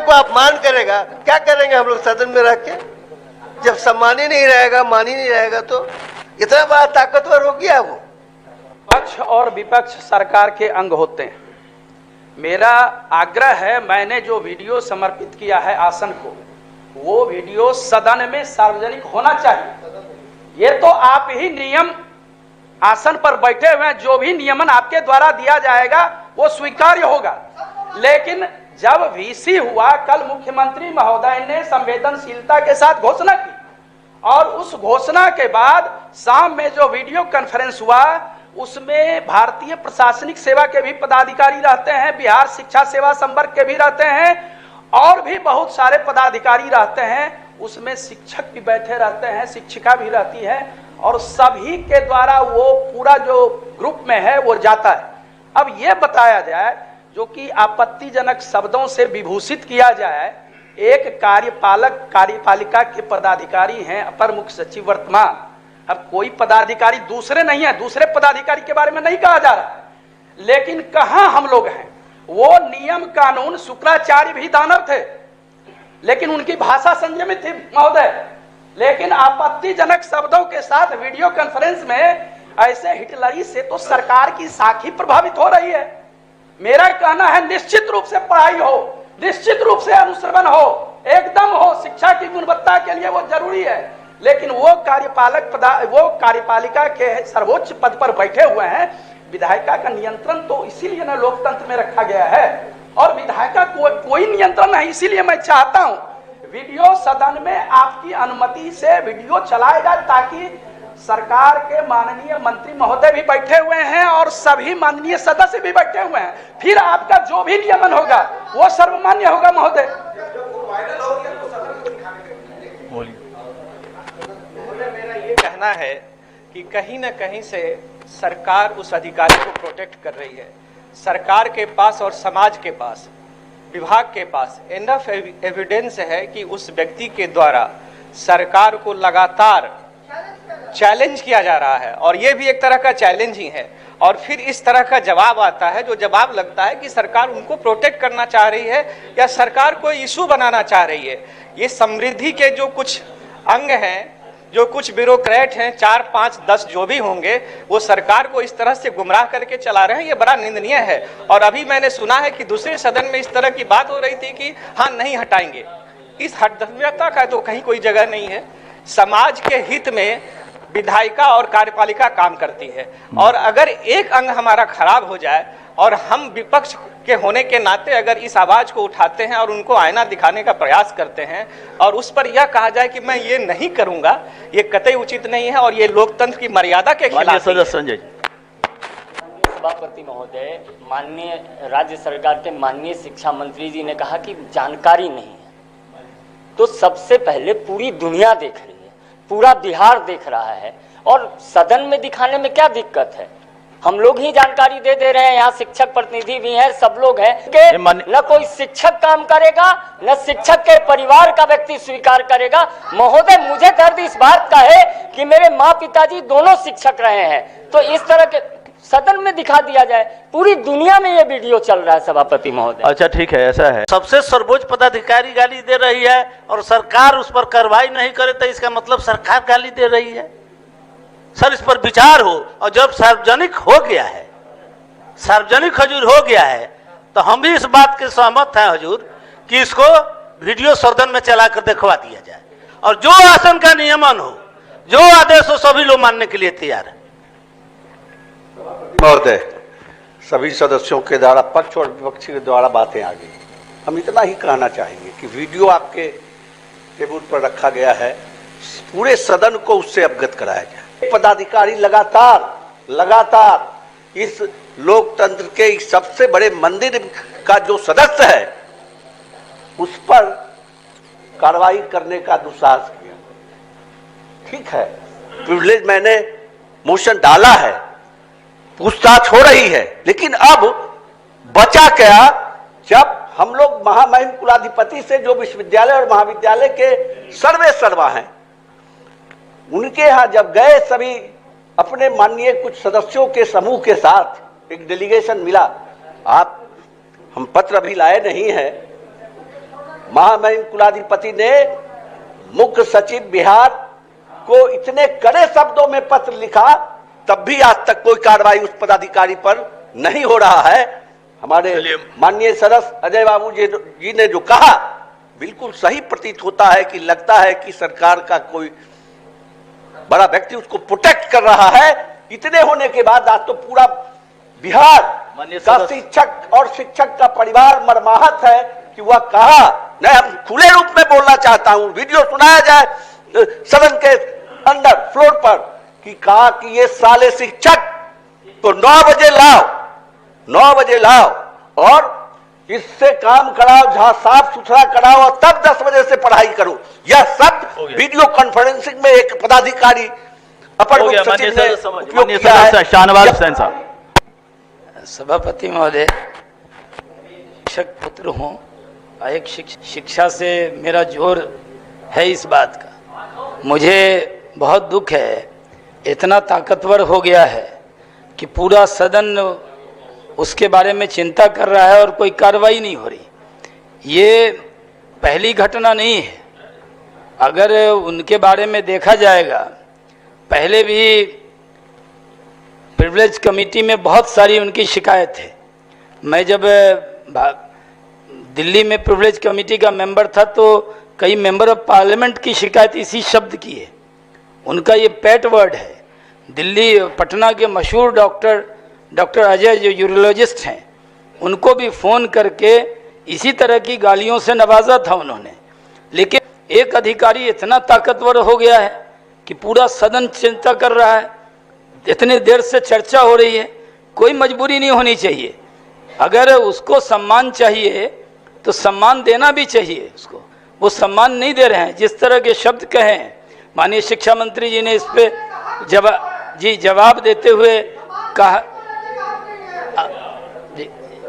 लोगों को अपमान करेगा, क्या करेंगे हम लोग सदन में रह के? जब सम्मान ही नहीं रहेगा, मान ही नहीं रहेगा, तो इतना बड़ा ताकतवर हो गया वो। पक्ष और विपक्ष सरकार के अंग होते हैं। मेरा आग्रह है, मैंने जो वीडियो समर्पित किया है आसन को, वो वीडियो सदन में सार्वजनिक होना चाहिए। ये तो आप ही नियम आसन पर बैठे हुए हैं, जो भी नियमन आपके द्वारा दिया जाएगा वो स्वीकार्य होगा। लेकिन जब वीसी हुआ, कल मुख्यमंत्री महोदय ने संवेदनशीलता के साथ घोषणा की और उस घोषणा के बाद शाम में जो वीडियो कॉन्फ्रेंस हुआ उसमें भारतीय प्रशासनिक सेवा के भी पदाधिकारी रहते हैं, बिहार शिक्षा सेवा संवर्ग के भी रहते हैं और भी बहुत सारे पदाधिकारी रहते हैं। उसमें शिक्षक भी बैठे रहते हैं, शिक्षिका भी रहती है और सभी के द्वारा वो पूरा जो ग्रुप में है वो जाता है। अब ये बताया जाए, जो कि आपत्तिजनक शब्दों से विभूषित किया जाए, एक कार्यपालिका के पदाधिकारी हैं, अपर मुख्य सचिव वर्तमान। अब कोई पदाधिकारी दूसरे नहीं है, दूसरे पदाधिकारी के बारे में नहीं कहा जा रहा है, लेकिन कहां हम लोग हैं? वो नियम कानून, शुक्राचार्य भी दानव थे लेकिन उनकी भाषा संयमित थी महोदय। लेकिन आपत्तिजनक शब्दों के साथ वीडियो कॉन्फ्रेंस में ऐसे हिटलरी से तो सरकार की साखी प्रभावित हो रही है। मेरा कहना है निश्चित रूप से पढ़ाई हो, निश्चित रूप से अनुश्रवण हो, एकदम हो, शिक्षा की गुणवत्ता के लिए वो जरूरी है। लेकिन वो कार्यपालिका के सर्वोच्च पद पर बैठे हुए हैं। विधायिका का नियंत्रण तो इसीलिए ना लोकतंत्र में रखा गया है और विधायिका कोई नियंत्रण नहीं। इसीलिए मैं चाहता हूं वीडियो सदन में आपकी अनुमति से वीडियो चलाया जाए, ताकि सरकार के माननीय मंत्री महोदय भी बैठे हुए हैं और सभी माननीय सदस्य भी बैठे हुए हैं। फिर आपका जो भी नियमन होगा वो सर्वमान्य होगा महोदय। मेरा ये कहना है कि कहीं न कहीं से सरकार उस अधिकारी को प्रोटेक्ट कर रही है। सरकार के पास और समाज के पास, विभाग के पास एनफ एविडेंस है कि उस व्यक्ति के द्वारा सरकार को लगातार चैलेंज किया जा रहा है और ये भी एक तरह का चैलेंज ही है। और फिर इस तरह का जवाब आता है, जो जवाब लगता है कि सरकार उनको प्रोटेक्ट करना चाह रही है या सरकार को इशू बनाना चाह रही है। ये समृद्धि के जो कुछ अंग हैं, जो कुछ ब्यूरोक्रेट हैं, 4, 5, 10 जो भी होंगे, वो सरकार को इस तरह से गुमराह करके चला रहे हैं। ये बड़ा निंदनीय है। और अभी मैंने सुना है कि दूसरे सदन में इस तरह की बात हो रही थी कि हाँ नहीं हटाएंगे। इस हठधर्मिता का तो कहीं कोई जगह नहीं है। समाज के हित में विधायिका और कार्यपालिका काम करती है और अगर एक अंग हमारा खराब हो जाए और हम विपक्ष के होने के नाते अगर इस आवाज को उठाते हैं और उनको आईना दिखाने का प्रयास करते हैं और उस पर यह कहा जाए कि मैं ये नहीं करूंगा, ये कतई उचित नहीं है और ये लोकतंत्र की मर्यादा के खिलाफ है। संजय सभापति महोदय, माननीय राज्य सरकार के माननीय शिक्षा मंत्री जी ने कहा कि जानकारी नहीं है, तो सबसे पहले पूरी दुनिया देख रही है, पूरा बिहार देख रहा है और सदन में दिखाने में क्या दिक्कत है? हम लोग ही जानकारी दे रहे हैं, यहाँ शिक्षक प्रतिनिधि भी हैं, सब लोग हैं कि न कोई शिक्षक काम करेगा न शिक्षक के परिवार का व्यक्ति स्वीकार करेगा। महोदय, मुझे दर्द इस बात का है कि मेरे माँ पिताजी दोनों शिक्षक रहे हैं, तो इस तरह के सदन में दिखा दिया जाए। पूरी दुनिया में ये वीडियो चल रहा है सभापति महोदय। अच्छा ठीक है, ऐसा है। सबसे सर्वोच्च पदाधिकारी गाली दे रही है और सरकार उस पर कार्रवाई नहीं करे तो इसका मतलब सरकार गाली दे रही है। सर, इस पर विचार हो और जब सार्वजनिक हो गया है, सार्वजनिक हजूर हो गया है, तो हम भी इस बात के सहमत हैं हजूर कि इसको वीडियो सदन में चलाकर दिखवा दिया जाए और जो आसन का नियमन हो, जो आदेश हो, सभी लोग मानने के लिए तैयार है। महोदय, सभी सदस्यों के द्वारा पक्ष और विपक्ष के द्वारा बातें आ गई। हम इतना ही कहना चाहेंगे कि वीडियो आपके टेबल पर रखा गया है, पूरे सदन को उससे अवगत कराया जाए। पदाधिकारी लगातार इस लोकतंत्र के सबसे बड़े मंदिर का जो सदस्य है उस पर कार्रवाई करने का दुस्साहस किया। ठीक है, प्रिविलेज मैंने मोशन डाला है, पूछताछ हो रही है, लेकिन अब बचा क्या? जब हम लोग महामहिम कुलाधिपति से, जो विश्वविद्यालय और महाविद्यालय के सर्वे सर्वा हैं, उनके यहाँ जब गए, सभी अपने माननीय कुछ सदस्यों के समूह के साथ एक डेलीगेशन मिला। हम पत्र अभी लाए नहीं है, महामहिम कुलाधिपति ने मुख्य सचिव बिहार को इतने कड़े शब्दों में पत्र लिखा, तब भी आज तक कोई कार्रवाई उस पदाधिकारी पर नहीं हो रहा है। हमारे माननीय सदस्य अजय बाबू जी ने जो कहा बिल्कुल सही प्रतीत होता है कि लगता है कि सरकार का कोई बड़ा व्यक्ति उसको प्रोटेक्ट कर रहा है। इतने होने के बाद आज तो पूरा बिहार का शिक्षक और शिक्षक का परिवार मर्माहत है कि वह कहा, मैं हम खुले रूप में बोलना चाहता हूं, वीडियो सुनाया जाए सदन के अंदर फ्लोर पर, कि कहा कि ये साले शिक्षक तो 9 बजे लाओ, 9 बजे लाओ और इससे काम कराओ, जहां साफ सुथरा कराओ और तब 10 बजे से पढ़ाई करो। यह सब वीडियो कॉन्फ्रेंसिंग में एक पदाधिकारी अपर मुख्य सचिव ने उपयोग किया है। शाहनवाज हुसैन साहब। सभापति महोदय, शिक्षक पुत्र हूँ, एक शिक्षा से मेरा जोर है इस बात का। मुझे बहुत दुख है, इतना ताकतवर हो गया है कि पूरा सदन उसके बारे में चिंता कर रहा है और कोई कार्रवाई नहीं हो रही। ये पहली घटना नहीं है। अगर उनके बारे में देखा जाएगा, पहले भी प्रिविलेज कमेटी में बहुत सारी उनकी शिकायत है। मैं जब दिल्ली में प्रिविलेज कमेटी का मेंबर था तो कई मेंबर ऑफ पार्लियामेंट की शिकायत इसी शब्द की है। उनका ये पेट वर्ड है। दिल्ली पटना के मशहूर डॉक्टर अजय जो यूरोलॉजिस्ट हैं, उनको भी फ़ोन करके इसी तरह की गालियों से नवाजा था उन्होंने। लेकिन एक अधिकारी इतना ताकतवर हो गया है कि पूरा सदन चिंता कर रहा है। इतनी देर से चर्चा हो रही है, कोई मजबूरी नहीं होनी चाहिए। अगर उसको सम्मान चाहिए तो सम्मान देना भी चाहिए उसको। वो सम्मान नहीं दे रहे हैं। जिस तरह के शब्द कहे माननीय शिक्षा मंत्री जी ने इस पे जवाब देते हुए कहा,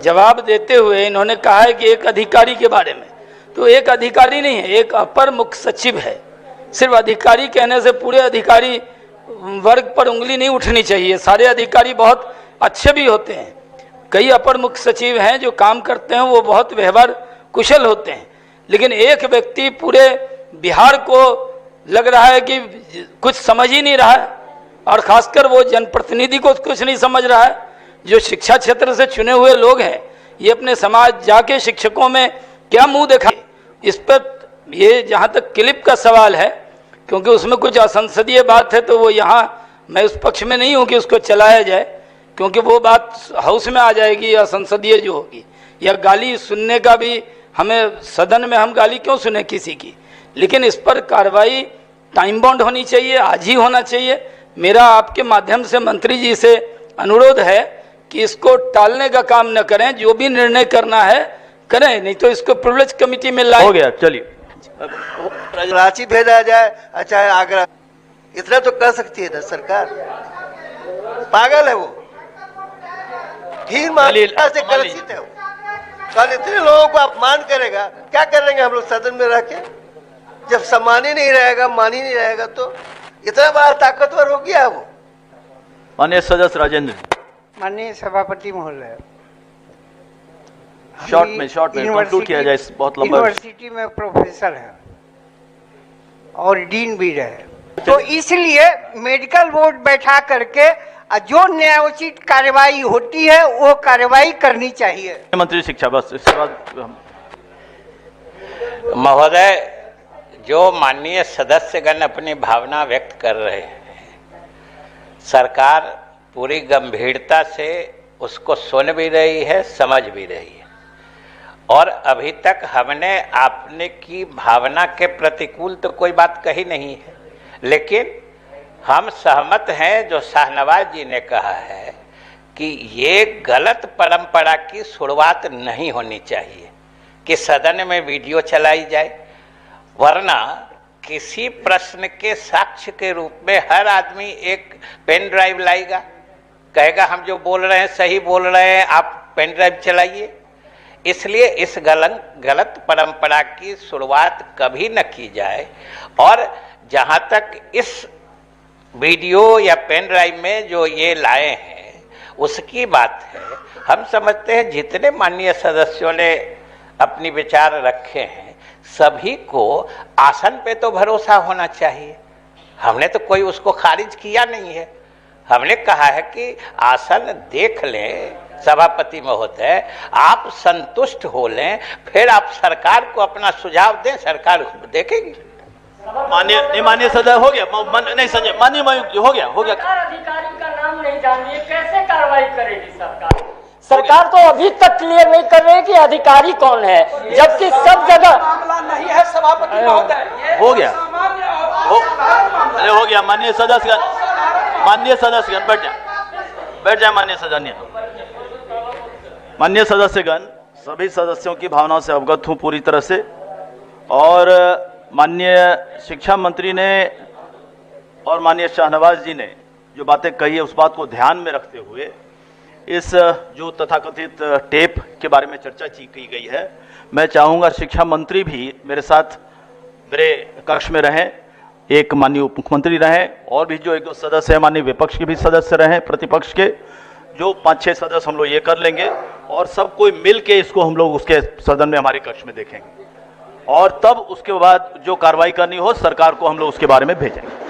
जवाब देते हुए इन्होंने कहा है कि एक अधिकारी के बारे में, तो एक अधिकारी नहीं है, एक अपर मुख्य सचिव है। सिर्फ अधिकारी कहने से पूरे अधिकारी वर्ग पर उंगली नहीं उठनी चाहिए। सारे अधिकारी बहुत अच्छे भी होते हैं। कई अपर मुख्य सचिव हैं जो काम करते हैं, वो बहुत व्यवहार कुशल होते हैं। लेकिन एक व्यक्ति पूरे बिहार को लग रहा है कि कुछ समझ ही नहीं रहा है, और खासकर वो जनप्रतिनिधि को कुछ नहीं समझ रहा है। जो शिक्षा क्षेत्र से चुने हुए लोग हैं, ये अपने समाज जाके शिक्षकों में क्या मुंह दिखाए। इस पर ये जहाँ तक क्लिप का सवाल है, क्योंकि उसमें कुछ असंसदीय बात है, तो वो यहाँ मैं उस पक्ष में नहीं हूँ कि उसको चलाया जाए, क्योंकि वो बात हाउस में आ जाएगी असंसदीय जो होगी। या गाली सुनने का भी हमें सदन में हम गाली क्यों सुने किसी की। लेकिन इस पर कार्रवाई टाइम बाउंड होनी चाहिए, आज ही होना चाहिए। मेरा आपके माध्यम से मंत्री जी से अनुरोध है कि इसको टालने का काम न करें, जो भी निर्णय करना है करें, नहीं तो इसको प्रिविलेज कमेटी में लाए। हो गया, चलिए। रांची भेजा जाए, अच्छा आगरा, इतना तो कर सकती है ना सरकार। पागल है वो, ढीर मारने से ग्रसित है वो। कल इतने लोगों को अपमान करेगा, क्या करेंगे हम लोग सदन में रह के? जब सम्मान ही नहीं रहेगा, मान ही नहीं रहेगा, तो इतना बड़ा ताकतवर हो गया वो। माननीय सदस्य राजेंद्र। माननीय सभापति महोदय, शॉर्ट में कंक्लूड किया जाए, बहुत लंबा। यूनिवर्सिटी में प्रोफेसर है और डीन भी रहे, तो इसलिए मेडिकल बोर्ड बैठा करके जो न्यायोचित कार्रवाई होती है वो कार्रवाई करनी चाहिए। मंत्री शिक्षा, बस इसके बाद महोदय, जो माननीय सदस्यगण अपनी भावना व्यक्त कर रहे हैं, सरकार पूरी गंभीरता से उसको सुन भी रही है, समझ भी रही है, और अभी तक हमने आपने की भावना के प्रतिकूल तो कोई बात कही नहीं है। लेकिन हम सहमत हैं जो शाहनवाज जी ने कहा है कि ये गलत परंपरा की शुरुआत नहीं होनी चाहिए कि सदन में वीडियो चलाई जाए, वरना किसी प्रश्न के साक्ष्य के रूप में हर आदमी एक पेन ड्राइव लाएगा, कहेगा हम जो बोल रहे हैं सही बोल रहे हैं, आप पेन ड्राइव चलाइए। इसलिए इस गलत परंपरा की शुरुआत कभी न की जाए। और जहाँ तक इस वीडियो या पेन ड्राइव में जो ये लाए हैं उसकी बात है, हम समझते हैं जितने माननीय सदस्यों ने अपनी विचार रखे हैं, सभी को आसन पे तो भरोसा होना चाहिए। हमने तो कोई उसको खारिज किया नहीं है। हमने कहा है कि आसन देख लें सभापति महोदय, आप संतुष्ट हो लें, फिर आप सरकार को अपना सुझाव दें, सरकार उसको देखेगी। माननीय सदस्य हो गया, नहीं संजय, माननीय हो गया। अधिकारी का नाम नहीं जान रही है, कैसे कार्रवाई करेगी सरकार? सरकार तो अभी तक क्लियर नहीं कर रही है कि अधिकारी कौन है, जबकि सब जगह मामला नहीं है सभापति महोदय। हो गया, अरे हो गया। माननीय सदस्यगण बैठ जाए। माननीय सदस्यगण, सभी सदस्यों की भावनाओं से अवगत हूं पूरी तरह से, और माननीय शिक्षा मंत्री ने और माननीय शाहनवाज जी ने जो बातें कही है उस बात को ध्यान में रखते हुए इस जो तथाकथित टेप के बारे में चर्चा की गई है, मैं चाहूँगा शिक्षा मंत्री भी मेरे साथ मेरे कक्ष में रहें, एक माननीय उप मुख्यमंत्री रहें, और भी जो एक दो सदस्य हैं माननीय विपक्ष के भी सदस्य रहें, प्रतिपक्ष के जो 5-6 सदस्य हम लोग ये कर लेंगे, और सब कोई मिल के इसको हम लोग उसके सदन में हमारे कक्ष में देखेंगे, और तब उसके बाद जो कार्रवाई करनी हो सरकार को हम लोग उसके बारे में भेजेंगे।